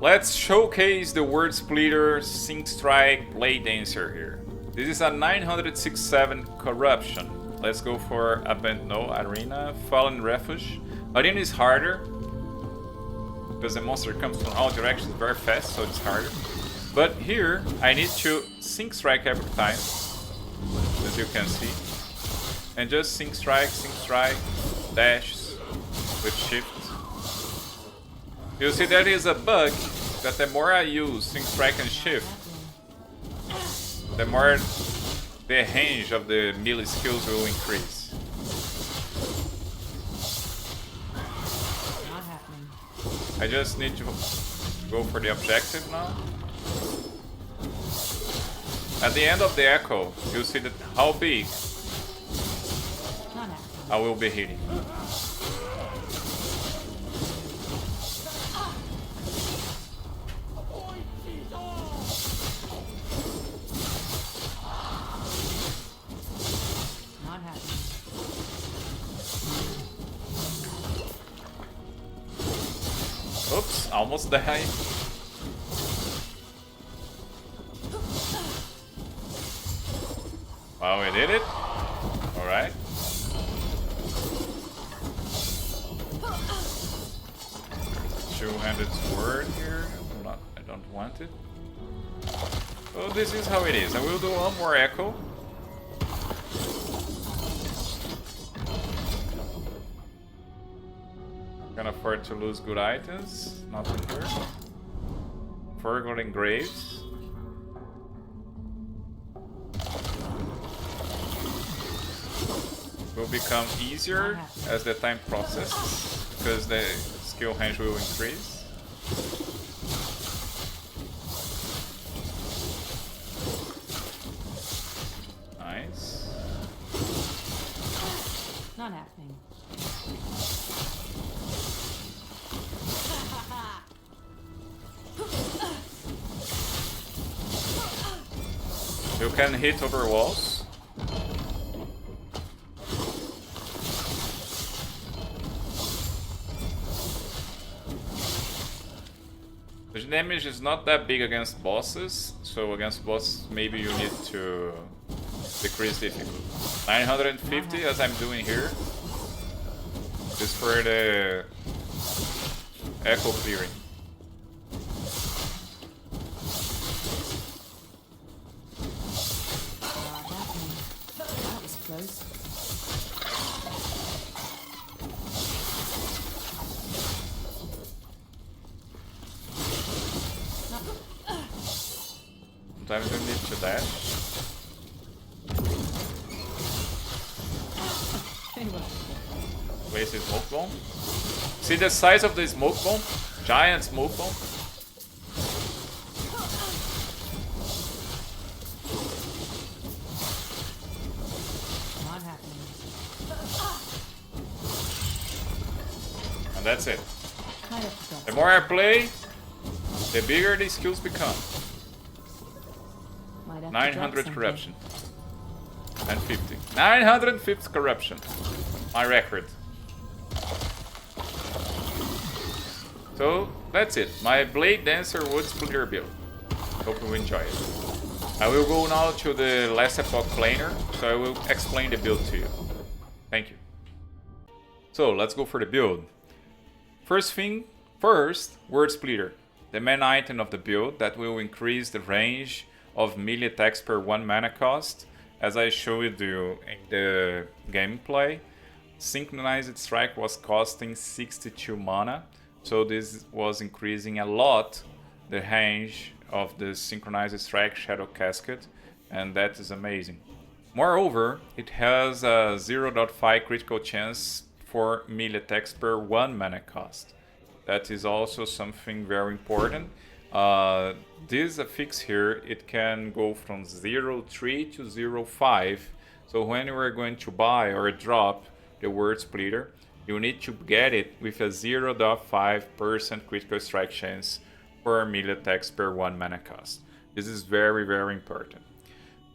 Let's showcase the Word Splitter Sync Strike Blade Dancer here. This is a 967 corruption. Let's go for no Arena, Fallen Refuge. Arena is harder because the monster comes from all directions very fast, so it's harder. But here I need to Sync Strike every time, as you can see, and just Sync Strike, dash with shift. You see that is a bug that the more I use Sync Strike and shift, the more the range of the melee skills will increase. Not happening. I just need to go for the objective now. At the end of the echo, you'll see that how big Not happening. I will be hitting. Not happening. Oops, almost died. Wow, we did it. Alright. Two-handed sword here. I don't want it. So this is how it is. I will do one more echo. Can afford to lose good items. Nothing here. Forgotten Graves. Will become easier as the time processes because the skill range will increase. Nice. Not happening. You can hit over walls. The damage is not that big against bosses, so against bosses maybe you need to decrease difficulty. 950 as I'm doing here is for the echo clearing. Not happening. That was close. Sometimes you need to dash. Place a smoke bomb. See the size of the smoke bomb? Giant smoke bomb. Not happening. And that's it. Kind of forgot. The more I play, the bigger the skills become. Might have to drop 900 something. corruption. And 50. 950 corruption. My record. So that's it. My Blade Dancer Wood Splitter build. Hope you enjoy it. I will go now to the Last Epoch planer, so I will explain the build to you. Thank you. So let's go for the build. First, Word Splitter. The main item of the build that will increase the range of melee attacks per 1 mana cost. As I showed you in the gameplay, Synchronized Strike was costing 62 mana, so this was increasing a lot the range of the Synchronized Strike Shadow Casket, and that is amazing. Moreover, it has a 0.5 critical chance for melee attacks per 1 mana cost. That is also something very important. This affix here, it can go from 0.3 to 0.5. So when you are going to buy or drop the Word Splitter, you need to get it with a 0.5% critical strike chance for melee attacks per 1 mana cost. This is very, very important.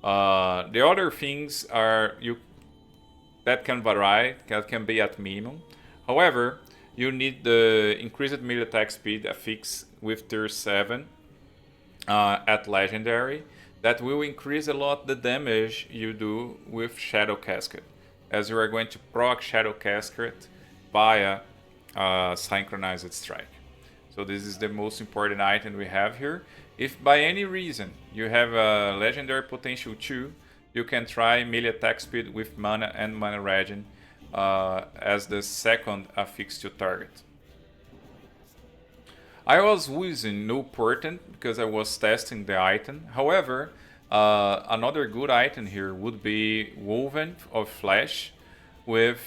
The other things are that can vary, that can be at minimum. However, you need the increased melee attack speed affix with tier 7 at legendary. That will increase a lot the damage you do with Shadow Casket, as you are going to proc Shadow Casket via Synchronized Strike. So this is the most important item we have here. If by any reason you have a legendary potential 2, you can try melee attack speed with mana and mana regen as the second affix to target. I was using no portent because I was testing the item. However, another good item here would be Woven of Flesh with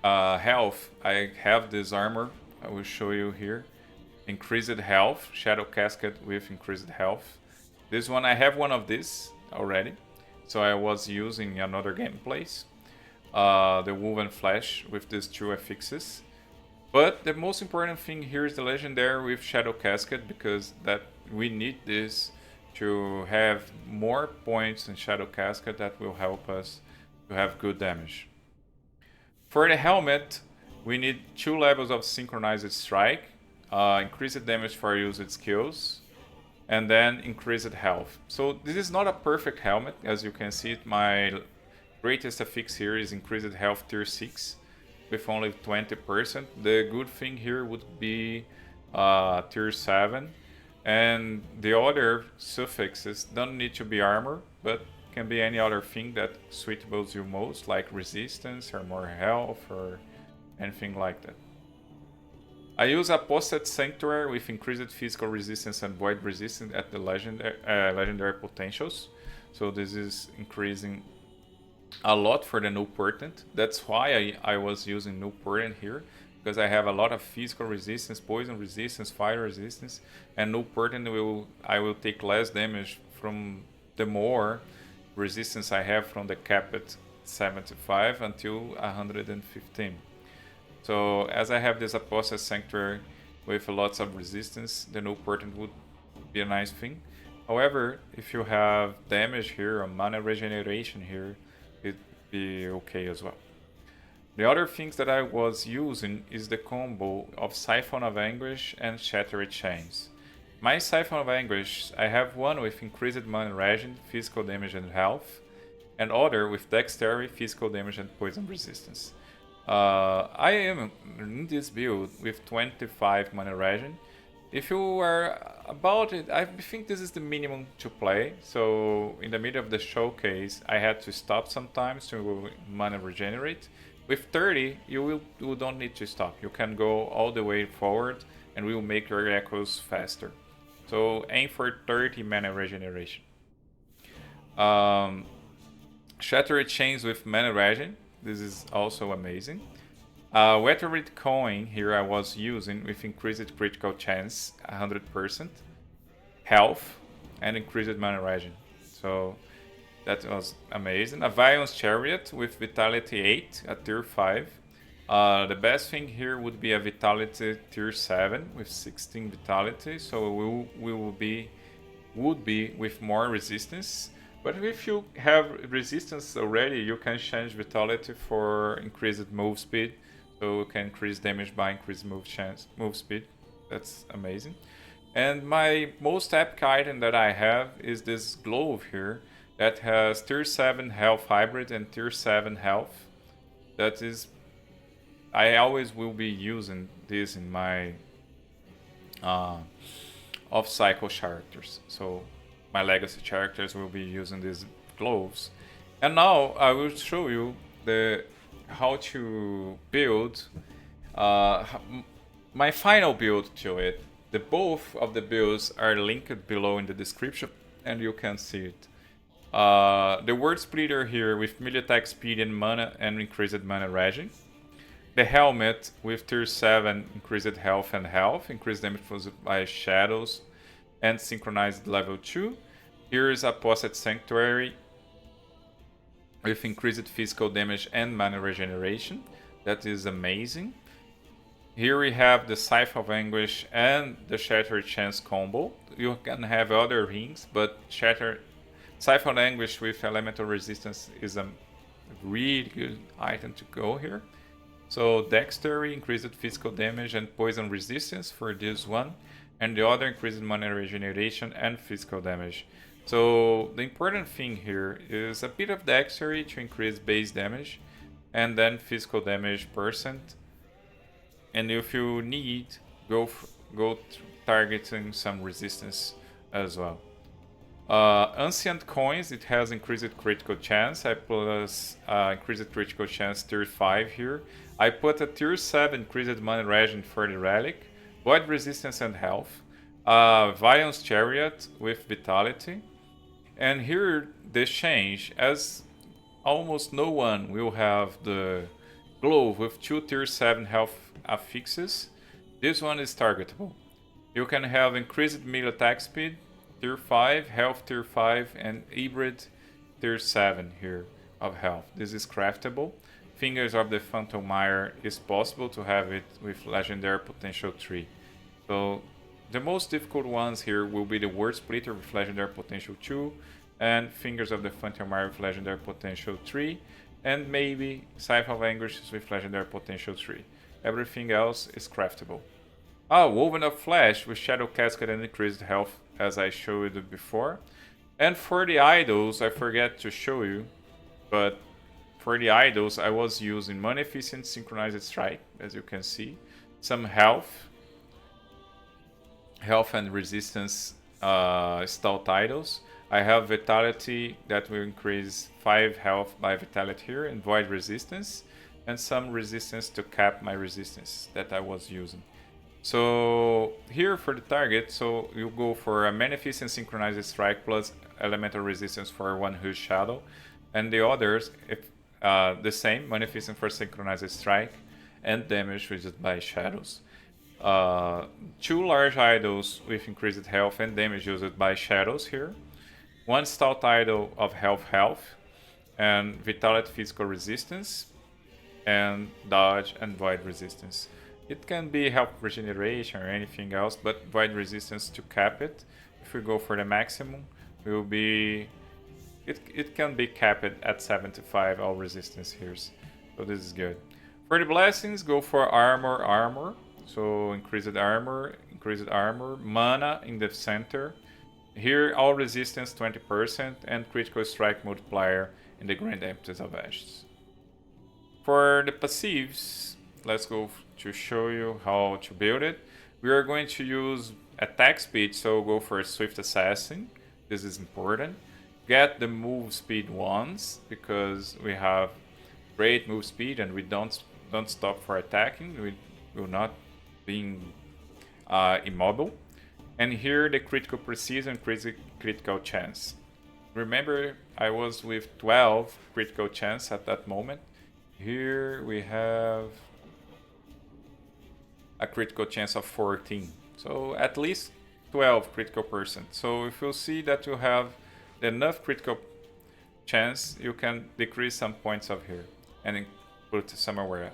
health. I have this armor, I will show you here. Increased health, Shadow Casket with increased health. This one, I have one of these already, so I was using another gameplays. The Woven Flesh with these two affixes. But the most important thing here is the legendary with Shadow Casket, because that we need this to have more points in Shadow Casket that will help us to have good damage. For the helmet, we need 2 levels of Synchronized Strike, increased damage for used skills, and then increased health. So this is not a perfect helmet, as you can see. My greatest affix here is increased health tier 6 with only 20%. The good thing here would be tier 7, and the other suffixes don't need to be armor, but can be any other thing that suitables you most, like resistance or more health or anything like that. I use Apostate Sanctuary with increased physical resistance and void resistance at the legendary potentials. So this is increasing a lot for the no portent. That's why I was using no portent here, because I have a lot of physical resistance, poison resistance, fire resistance, and no portent I will take less damage from the more resistance I have from the capped 75 until 115. So as I have this Apostate Sanctuary with lots of resistance, the no portent would be a nice thing. However, if you have damage here or mana regeneration here, it'd be okay as well. The other things that I was using is the combo of Siphon of Anguish and Shattered Chains. My Siphon of Anguish, I have one with increased mana regen, physical damage and health, and other with dexterity, physical damage and poison resistance. I am in this build with 25 mana regen. If you are about it, I think this is the minimum to play. So in the middle of the showcase, I had to stop sometimes to mana regenerate. With 30, you don't need to stop. You can go all the way forward and will make your echoes faster. So aim for 30 mana regeneration. Shattered Chains with mana regen. This is also amazing. Weathered Coin here I was using with increased critical chance, 100%, health, and increased mana regen. So that was amazing. A Vion's Chariot with Vitality 8 at tier 5. The best thing here would be a Vitality tier 7 with 16 Vitality, so we would be with more resistance. But if you have resistance already, you can change Vitality for increased move speed. So you can increase damage by increased move speed. That's amazing. And my most epic item that I have is this glove here that has tier 7 health hybrid and tier 7 health. That is, I always will be using this in my off-cycle characters. So my legacy characters will be using these gloves. And now I will show you how to build my final build to it. The both of the builds are linked below in the description and you can see it. The Word Splitter here with melee attack speed and mana and increased mana regen. The helmet with tier 7 increased health and health, increased damage by shadows and synchronized level 2. Here is Apostate Sanctuary with increased physical damage and mana regeneration. That is amazing. Here we have the Scythe of Anguish and the Shattered Chance combo. You can have other rings, but Scythe of Anguish with elemental resistance is a really good item to go here. So dexterity, increased physical damage and poison resistance for this one, and the other increased mana regeneration and physical damage. So the important thing here is a bit of dexterity to increase base damage, and then physical damage percent. And if you need, go targeting some resistance as well. Ancient coins, it has increased critical chance. I plus increased critical chance tier 5 here. I put a tier 7 increased mana regen for the relic, void resistance and health. Violence chariot with vitality. And here this change, as almost no one will have the glove with 2 tier 7 health affixes, this one is targetable. You can have increased melee attack speed, tier 5, health tier 5, and hybrid tier 7 here of health. This is craftable. Fingers of the Phantom Mire is possible to have it with legendary potential 3. So the most difficult ones here will be the Word Splitter with legendary potential 2, and Fingers of the Phantom Mire with legendary potential 3, and maybe Scythe of Anguish with legendary potential 3. Everything else is craftable. Woven of Flesh with Shadow Casket and increased health, as I showed you before. And for the idols, I forget to show you, but for the idols, I was using Mana Efficient Synchronized Strike, as you can see. Some health and resistance stout idols. I have Vitality that will increase 5 health by Vitality here, and Void Resistance, and some resistance to cap my resistance that I was using. So here for the target, so you go for a Magnificent Synchronized Strike plus Elemental Resistance for 1 Huge Shadow, and the others, if the same, Magnificent for Synchronized Strike and damage used by Shadows. 2 large idols with increased health and damage used by Shadows here. 1 stout idol of health, and Vitality Physical Resistance, and Dodge and Void Resistance. It can be health regeneration or anything else, but Void Resistance to cap it. If we go for the maximum, will be it can be capped at 75 all resistance here. So this is good. For the blessings, go for armor. So increased armor, mana in the center. Here all resistance 20% and critical strike multiplier in the Grand Empties of Ashes. For the passives, let's go to show you how to build it. We are going to use attack speed, so go for a Swift Assassin. This is important. Get the move speed once, because we have great move speed and we don't stop for attacking. We will not being immobile. And here the critical precision, critical chance. Remember, I was with 12 critical chance at that moment. Here we have a critical chance of 14. So at least 12 critical percent. So if you see that you have enough critical chance, you can decrease some points of here and put somewhere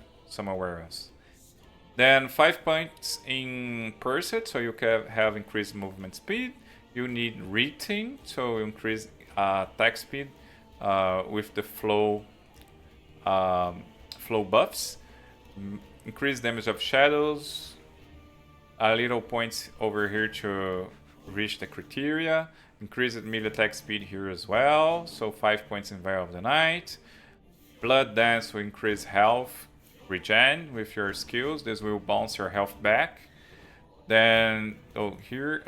else. Then 5 points in Pursuit, so you can have increased movement speed. You need Retain, so increase attack speed with the flow buffs. Increase damage of shadows. A little points over here to reach the criteria. Increased melee attack speed here as well, so 5 points in Veil of the Night. Blood Dance will increase health regen with your skills. This will bounce your health back. Then here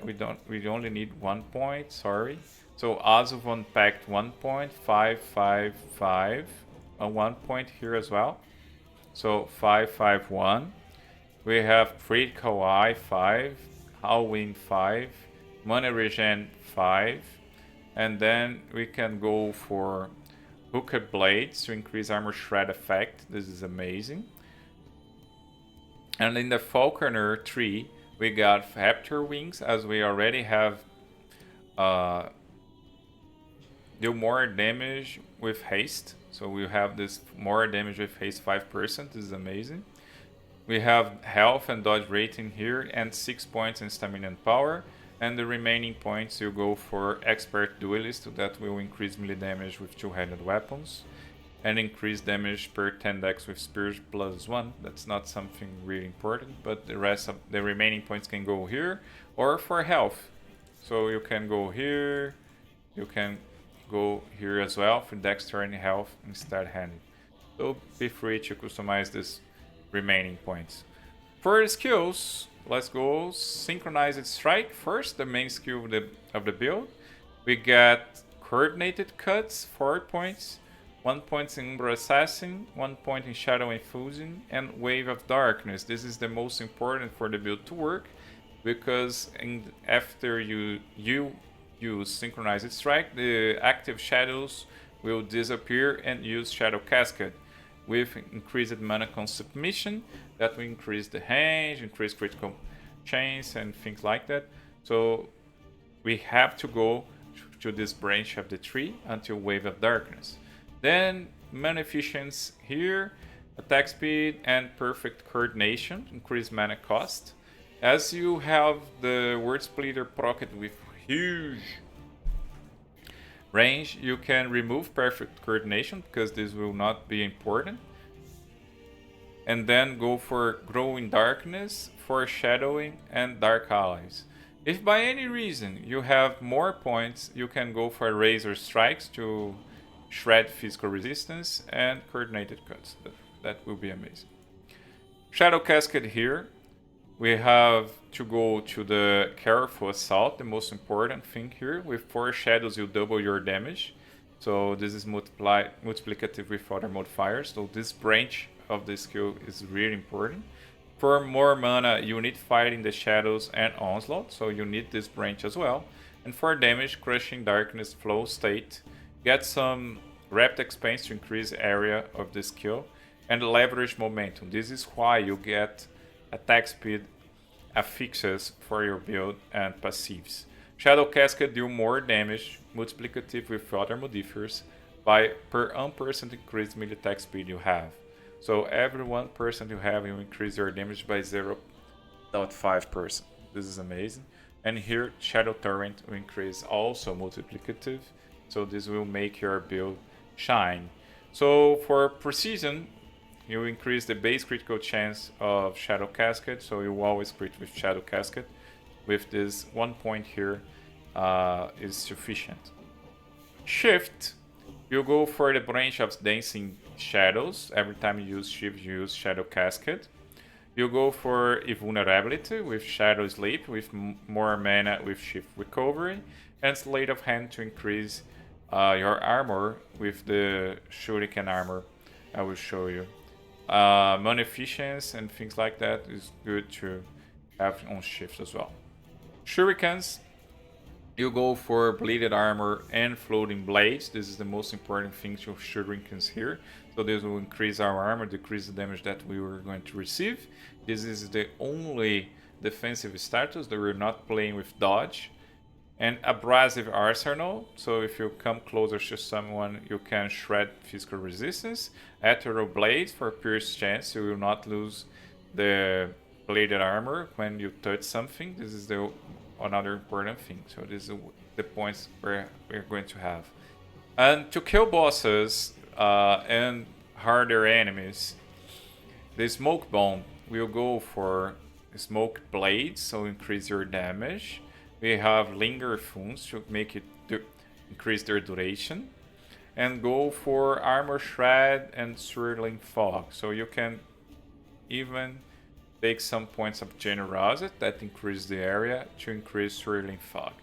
we only need 1 point, sorry. So Azuvon Pact 1 point, 5, 5, 5, and 1 point here as well. So 5, 5, 1. We have Critical Eye 5, Howling 5, Mana Regen 5, and then we can go for Hooked Blades to increase armor shred effect. This is amazing. And in the Falconer tree, we got Raptor Wings, as we already have do more damage with haste. So we have this more damage with haste 5%. This is amazing. We have health and dodge rating here and 6 points in stamina and power. And the remaining points you go for Expert Duelist, that will increase melee damage with two-handed weapons. and increase damage per 10 dex with spears +1. That's not something really important, but the rest of the remaining points can go here or for health. So you can go here, you can go here as well for dexterity and health instead handy. So be free to customize this remaining points. For the skills, let's go synchronized strike first, the main skill of the build. We got coordinated cuts, 4 points, 1 point in Umbra Assassin, 1 point in Shadow Infusion, and Wave of Darkness. This is the most important for the build to work, because after you use synchronized strike, the active shadows will disappear and use Shadow Cascade with increased mana consumption. That will increase the range, increase critical chance and things like that. So we have to go to this branch of the tree until Wave of Darkness. Then mana efficiency here, attack speed and perfect coordination, increase mana cost. As you have the Word Splitter procced with huge range, you can remove perfect coordination because this will not be important. And then go for Growing Darkness, Foreshadowing, and Dark Allies. If by any reason you have more points, you can go for Razor Strikes to shred physical resistance and coordinated cuts. That will be amazing. Shadow Cascade here. We have to go to the Careful Assault, the most important thing here. With 4 shadows, you double your damage. So this is multiplicative with other modifiers. So this branch of the skill is really important. For more mana, you need Fighting the Shadows and Onslaught, so you need this branch as well. And for damage, Crushing Darkness, Flow State. Get some Rapid Expanse to increase area of the skill. And Leverage Momentum. This is why you get attack speed affixes for your build and passives. Shadow Cascade deal more damage, multiplicative with other modifiers, by per 1% increased melee attack speed you have. So every 1% you have, you increase your damage by 0.5%. This is amazing. And here, Shadow Torrent will increase also multiplicative, so this will make your build shine. So for precision, you increase the base critical chance of Shadow Cascade, so you always crit with Shadow Cascade. With this 1 point here is sufficient. Shift, you go for the branch of Dancing Shadows. Every time you use Shift, you use Shadow Cascade. You go for Invulnerability with Shadow Sleep, with more mana with Shift Recovery, and Sleight of Hand to increase your armor with the Shuriken armor I will show you. Mana efficiency and things like that is good to have on shift as well. Shurikens, you go for Bleeded Armor and Floating Blades. This is the most important thing to Shurikens here. So this will increase our armor, decrease the damage that we were going to receive. This is the only defensive status that we're not playing with dodge. And Abrasive Arsenal, so if you come closer to someone, you can shred physical resistance. Eterra Blades for pierce chance, you will not lose the bladed armor when you touch something. This is another important thing. So this is the points we're going to have. And to kill bosses and harder enemies, the Smoke Bomb will go for Smoke Blades, so increase your damage. We have Linger Wounds to make it increase their duration. And go for Armor Shred and Swirling Fog. So you can even take some points of Generosity that increase the area to increase Swirling Fog.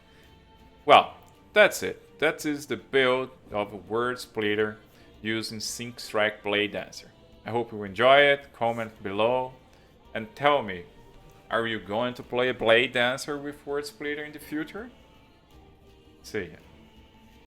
Well, that's it. That is the build of a Word Splitter using Sync Strike Blade Dancer. I hope you enjoy it. Comment below and tell me, are you going to play a Blade Dancer with Word Splitter in the future? See ya.